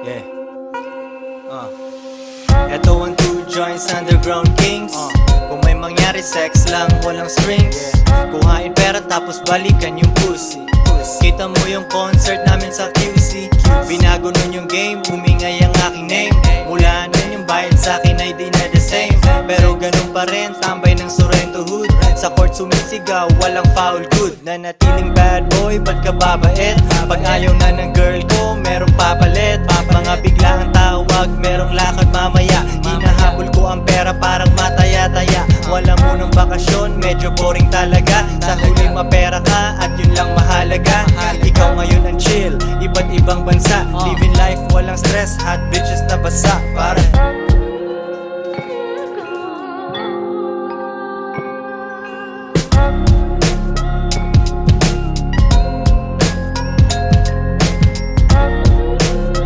Yeah. Eto ang 2 joints underground kings. Kung may mangyari sex lang walang strings. Kuhain pera tapos balikan yung pussy. Kita mo yung concert namin sa QC. Binago nun yung game, umingay ang aking name. Mula nun yung bayad sa'kin ay di na the same. Pero ganun pa rin, tambay ng Sorrento hood. Sa court sumisigaw, walang foul good. Nanatiling bad boy, ba't ka babait? Pag ayaw na ng girl ko, merong papalit. Mga biglaang tawag, merong lakad mamaya. Hinahabol ko ang pera parang mataya-taya. Wala munang bakasyon, medyo boring talaga. Sa huli mapera ka at yun lang mahalaga. Ikaw ngayon ang chill, iba't ibang bansa. Living life, walang stress, hot bitches na basa.